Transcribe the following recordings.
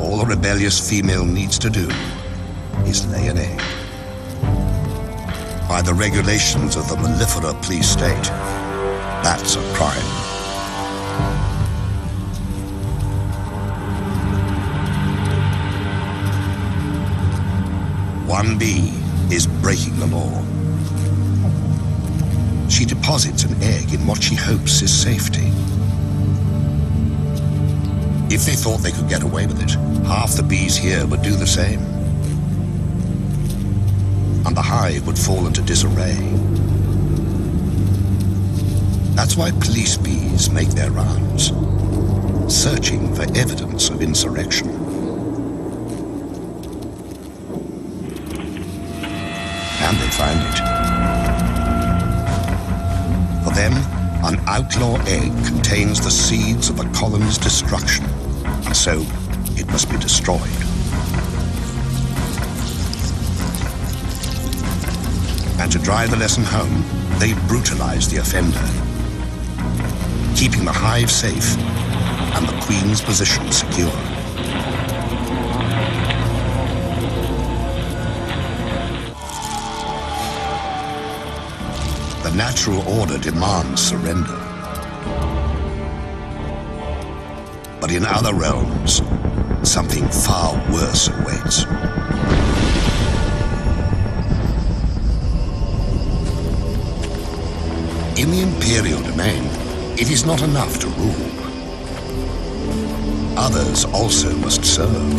All a rebellious female needs to do is lay an egg. By the regulations of the mellifera police state, that's a crime. One bee is breaking the law. She deposits an egg in what she hopes is safety. If they thought they could get away with it, half the bees here would do the same. And the hive would fall into disarray. That's why police bees make their rounds, searching for evidence of insurrection. And they find it. For them, an outlaw egg contains the seeds of the colony's destruction, and so it must be destroyed. And to drive the lesson home, they brutalize the offender, keeping the hive safe and the queen's position secure. The natural order demands surrender. But in other realms, something far worse awaits. In the imperial domain, it is not enough to rule. Others also must serve.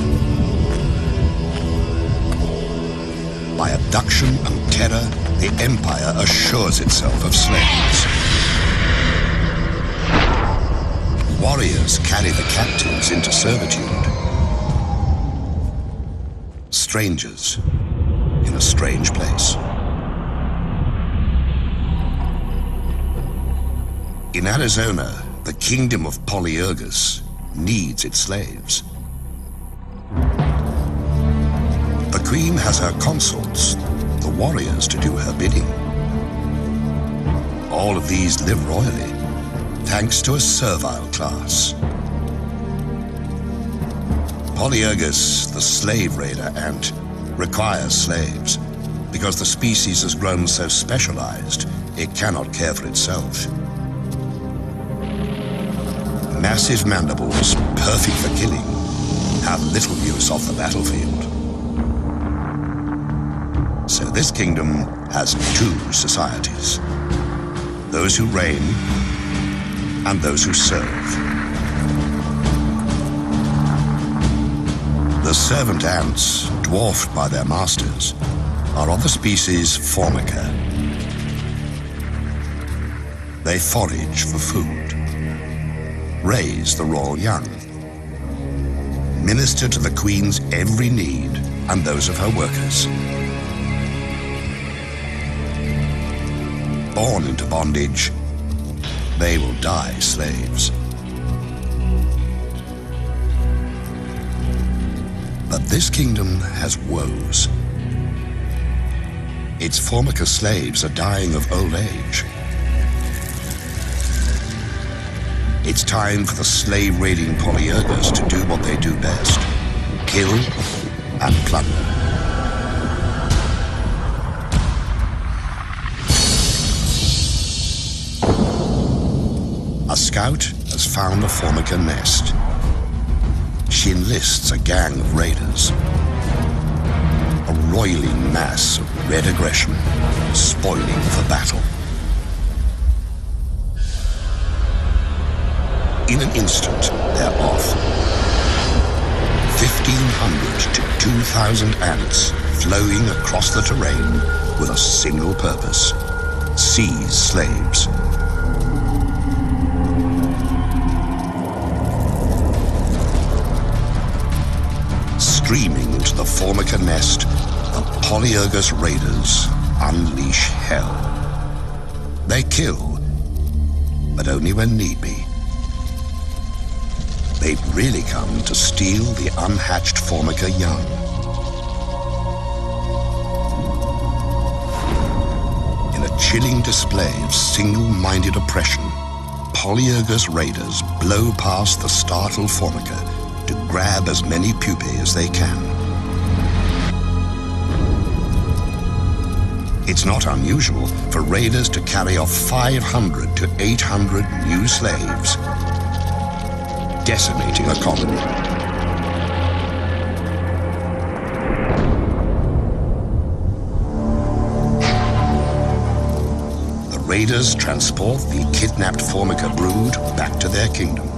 By abduction and terror, the empire assures itself of slaves. Warriors carry the captives into servitude. Strangers in a strange place. In Arizona, the kingdom of Polyergus needs its slaves. The queen has her consorts, the warriors, to do her bidding. All of these live royally, thanks to a servile class. Polyergus, the slave raider ant, requires slaves because the species has grown so specialized it cannot care for itself. Massive mandibles, perfect for killing, have little use off the battlefield. So this kingdom has two societies: those who reign and those who serve. The servant ants, dwarfed by their masters, are of the species Formica. They forage for food, raise the royal young, minister to the queen's every need and those of her workers. Born into bondage, they will die slaves. But this kingdom has woes. Its Formica slaves are dying of old age. It's time for the slave-raiding Polyergus to do what they do best: kill and plunder. A scout has found the Formica nest. She enlists a gang of raiders. A roiling mass of red aggression, spoiling for battle. In an instant, they're off. 1,500 to 2,000 ants flowing across the terrain with a single purpose: seize slaves. Streaming into the Formica nest, the Polyergus raiders unleash hell. They kill, but only when need be. They've really come to steal the unhatched Formica young. In a chilling display of single-minded oppression, Polyergus raiders blow past the startled Formica to grab as many pupae as they can. It's not unusual for raiders to carry off 500 to 800 new slaves, decimating a colony. The raiders transport the kidnapped Formica brood back to their kingdom.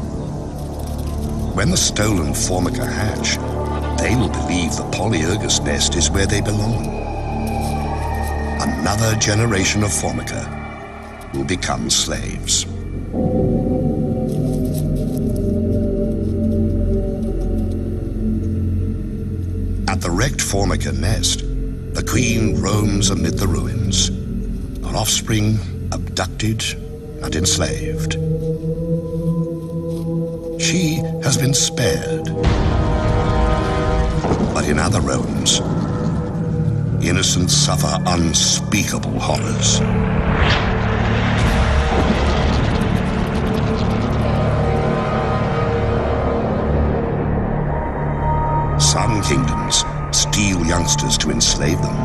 When the stolen Formica hatch, they will believe the Polyergus nest is where they belong. Another generation of Formica will become slaves. At the wrecked Formica nest, the queen roams amid the ruins, her offspring abducted and enslaved. She has been spared, but in other realms, innocents suffer unspeakable horrors. Some kingdoms steal youngsters to enslave them.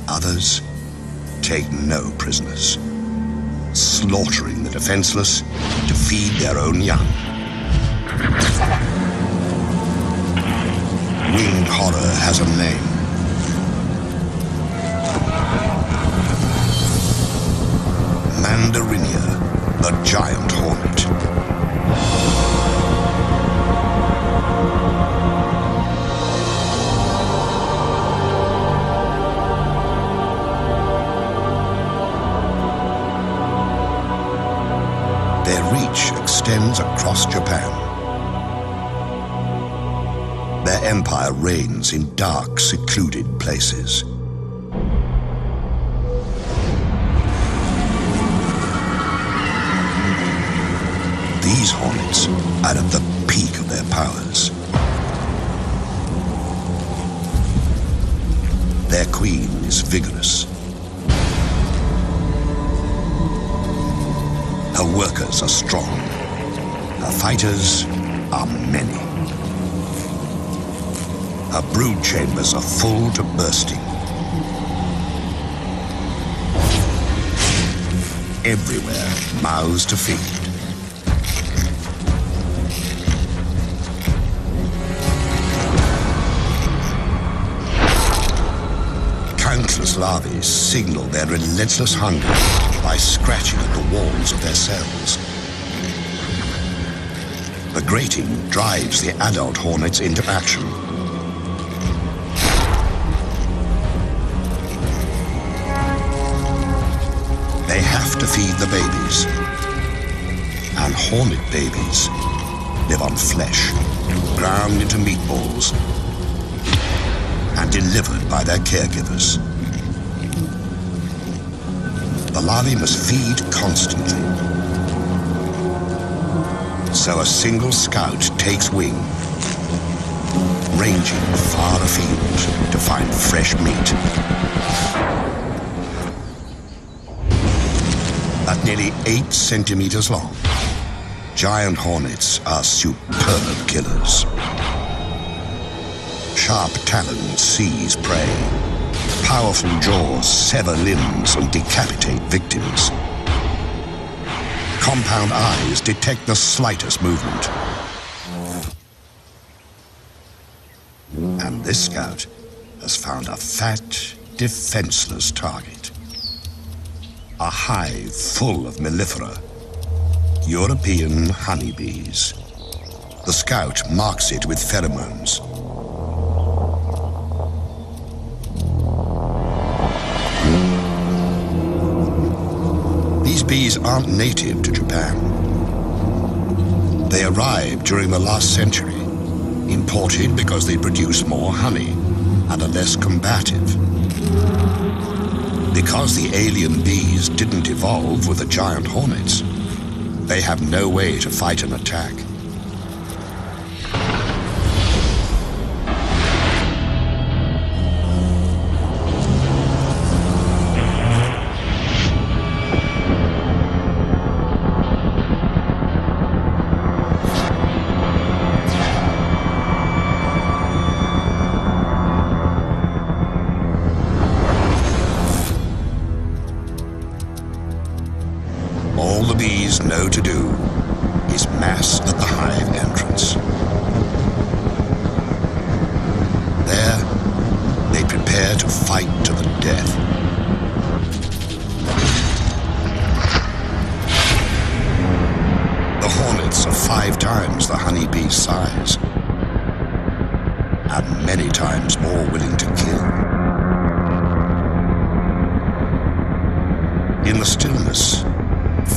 Others take no prisoners, slaughtering the defenseless to feed their own young. Winged horror has a name. Mandarinia, the giant hornet. Their reach extends across Japan. Their empire reigns in dark, secluded places. These hornets are at the peak of their powers. Their queen is vigorous. Her workers are strong. Her fighters are many. Her brood chambers are full to bursting. Everywhere, mouths to feed. Countless larvae signal their relentless hunger by scratching at the walls of their cells. The grating drives the adult hornets into action. They have to feed the babies, and hornet babies live on flesh, ground into meatballs, and delivered by their caregivers. The larvae must feed constantly, so a single scout takes wing, ranging far afield to find fresh meat. At nearly 8 centimeters long, giant hornets are superb killers. Sharp talons seize prey. Powerful jaws sever limbs and decapitate victims. Compound eyes detect the slightest movement. And this scout has found a fat, defenseless target. A hive full of mellifera, European honeybees. The scout marks it with pheromones. These bees aren't native to Japan. They arrived during the last century, imported because they produce more honey and are less combative. Because the alien bees didn't evolve with the giant hornets, they have no way to fight an attack. All the bees know to do is mass at the hive entrance. There, they prepare to fight to the death. The hornets are 5 times the honeybee's size, and many times more willing to kill. In the stillness,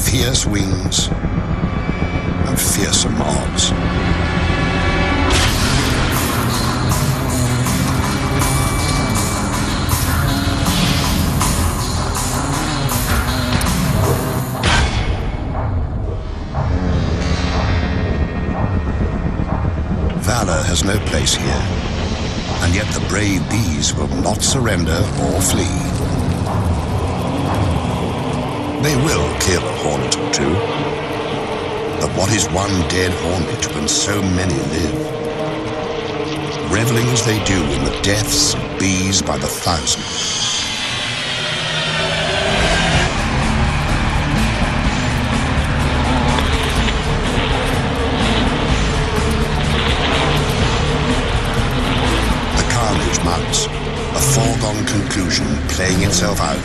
fierce wings and fearsome odds. Valor has no place here, and yet the brave bees will not surrender or flee. They will kill a hornet or 2, but what is one dead hornet when so many live? Reveling as they do in the deaths of bees by the thousand. Mounts, a foregone conclusion playing itself out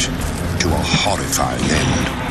to a horrifying end.